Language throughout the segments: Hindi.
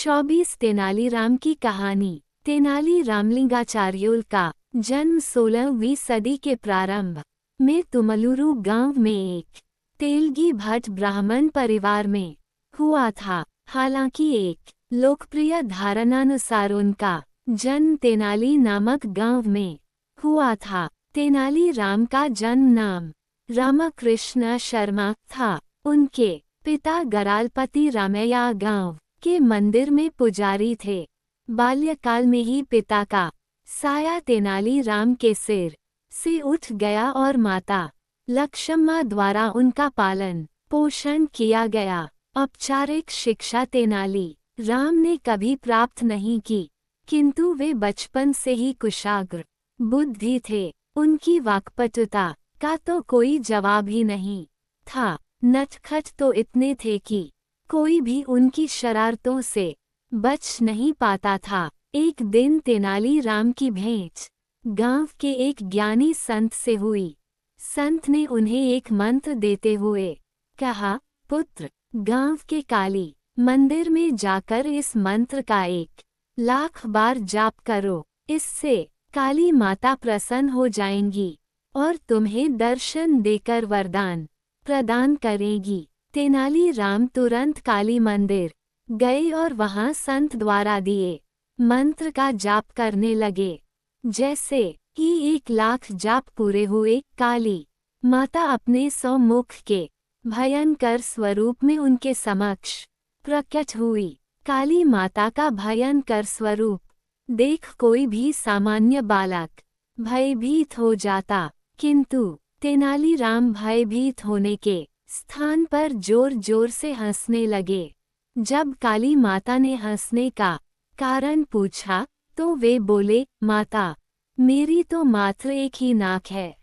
24 तेनालीराम की कहानी। तेनाली रामलिंगाचार्योल का जन्म 16वीं सदी के प्रारंभ में तुमलुरु गांव में एक तेलगी भट्ट ब्राह्मण परिवार में हुआ था। हालांकि एक लोकप्रिय धारणानुसार उनका जन्म तेनाली नामक गांव में हुआ था। तेनाली राम का जन्म नाम रामकृष्ण शर्मा था। उनके पिता गरालपति रामैया गांव के मंदिर में पुजारी थे। बाल्यकाल में ही पिता का साया तेनाली राम के सिर से उठ गया और माता लक्ष्मम्मा द्वारा उनका पालन पोषण किया गया। औपचारिक शिक्षा तेनाली राम ने कभी प्राप्त नहीं की, किंतु वे बचपन से ही कुशाग्र बुद्धि थे। उनकी वाक्पटुता का तो कोई जवाब ही नहीं था। नटखट तो इतने थे कि कोई भी उनकी शरारतों से बच नहीं पाता था। एक दिन तेनाली राम की भेंट गांव के एक ज्ञानी संत से हुई। संत ने उन्हें एक मंत्र देते हुए कहा, पुत्र, गांव के काली मंदिर में जाकर इस मंत्र का 1,00,000 बार जाप करो। इससे काली माता प्रसन्न हो जाएंगी और तुम्हें दर्शन देकर वरदान प्रदान करेगी। तेनाली राम तुरंत काली मंदिर गए और वहां संत द्वारा दिए मंत्र का जाप करने लगे। जैसे ही 1,00,000 जाप पूरे हुए, काली माता अपने 100 मुख के भयंकर स्वरूप में उनके समक्ष प्रकट हुई। काली माता का भयंकर स्वरूप देख कोई भी सामान्य बालक भयभीत हो जाता, किंतु तेनाली राम भयभीत होने के स्थान पर जोर जोर से हंसने लगे। जब काली माता ने हंसने का कारण पूछा तो वे बोले, माता, मेरी तो मात्र एक ही नाक है।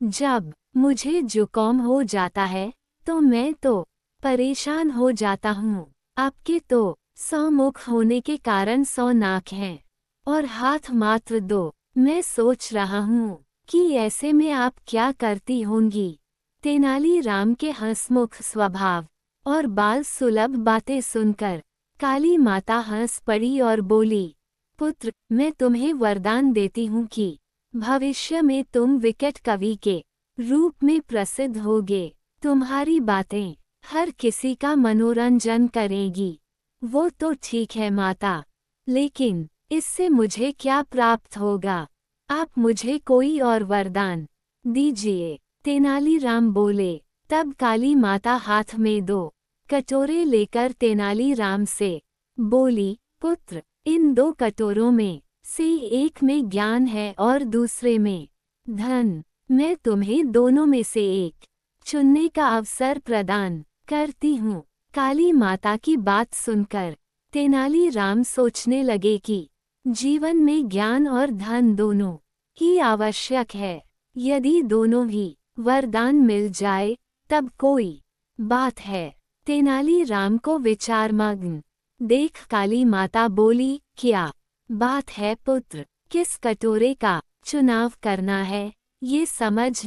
जब मुझे जुकाम हो जाता है तो मैं तो परेशान हो जाता हूँ। आपके तो 100 मुख होने के कारण 100 नाक हैं और हाथ मात्र 2। मैं सोच रहा हूँ कि ऐसे में आप क्या करती होंगी। तेनाली राम के हंसमुख स्वभाव और बाल सुलभ बातें सुनकर काली माता हंस पड़ी और बोली, पुत्र, मैं तुम्हें वरदान देती हूँ कि भविष्य में तुम विकट कवि के रूप में प्रसिद्ध होगे। तुम्हारी बातें हर किसी का मनोरंजन करेगी। वो तो ठीक है माता, लेकिन इससे मुझे क्या प्राप्त होगा? आप मुझे कोई और वरदान दीजिए। तेनाली राम बोले। तब काली माता हाथ में 2 कटोरे लेकर तेनाली राम से बोली, पुत्र, इन 2 कटोरों में से एक में ज्ञान है और दूसरे में धन। मैं तुम्हें दोनों में से एक चुनने का अवसर प्रदान करती हूँ। काली माता की बात सुनकर तेनाली राम सोचने लगे कि जीवन में ज्ञान और धन दोनों ही आवश्यक है। यदि दोनों ही वरदान मिल जाए तब कोई बात है। तेनाली राम को विचारमग्न देख काली माता बोली, क्या बात है पुत्र? किस कटोरे का चुनाव करना है ये समझ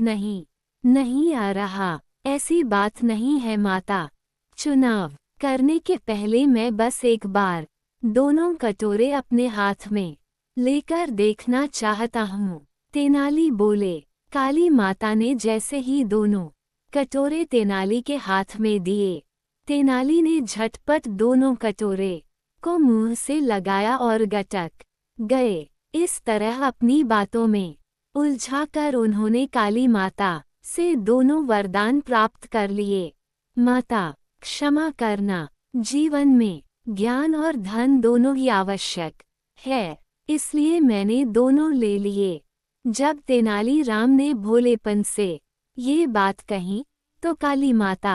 नहीं आ रहा। ऐसी बात नहीं है माता। चुनाव करने के पहले मैं बस एक बार दोनों कटोरे अपने हाथ में लेकर देखना चाहता हूँ। तेनाली बोले। काली माता ने जैसे ही दोनों कटोरे तेनाली के हाथ में दिए, तेनाली ने झटपट दोनों कटोरे को मुंह से लगाया और गटक गए। इस तरह अपनी बातों में उलझाकर उन्होंने काली माता से दोनों वरदान प्राप्त कर लिए। माता, क्षमा करना, जीवन में ज्ञान और धन दोनों ही आवश्यक है, इसलिए मैंने दोनों ले लिए। जब तेनाली राम ने भोलेपन से ये बात कही तो काली माता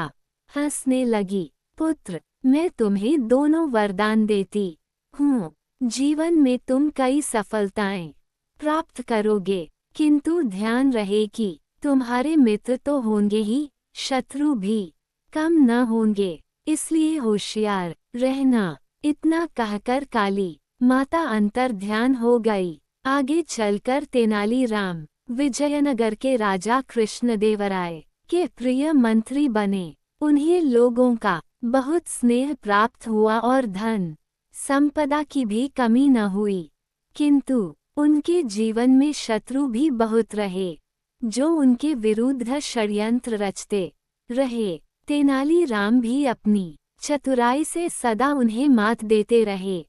हंसने लगी। पुत्र, मैं तुम्हें दोनों वरदान देती हूँ। जीवन में तुम कई सफलताएं प्राप्त करोगे, किंतु ध्यान रहे कि तुम्हारे मित्र तो होंगे ही, शत्रु भी कम न होंगे, इसलिए होशियार रहना। इतना कहकर काली माता अंतर्ध्यान हो गई। आगे चलकर तेनाली राम विजयनगर के राजा कृष्णदेवराय के प्रिय मंत्री बने। उन्हें लोगों का बहुत स्नेह प्राप्त हुआ और धन संपदा की भी कमी न हुई, किंतु उनके जीवन में शत्रु भी बहुत रहे, जो उनके विरुद्ध षड्यंत्र रचते रहे। तेनालीराम भी अपनी चतुराई से सदा उन्हें मात देते रहे।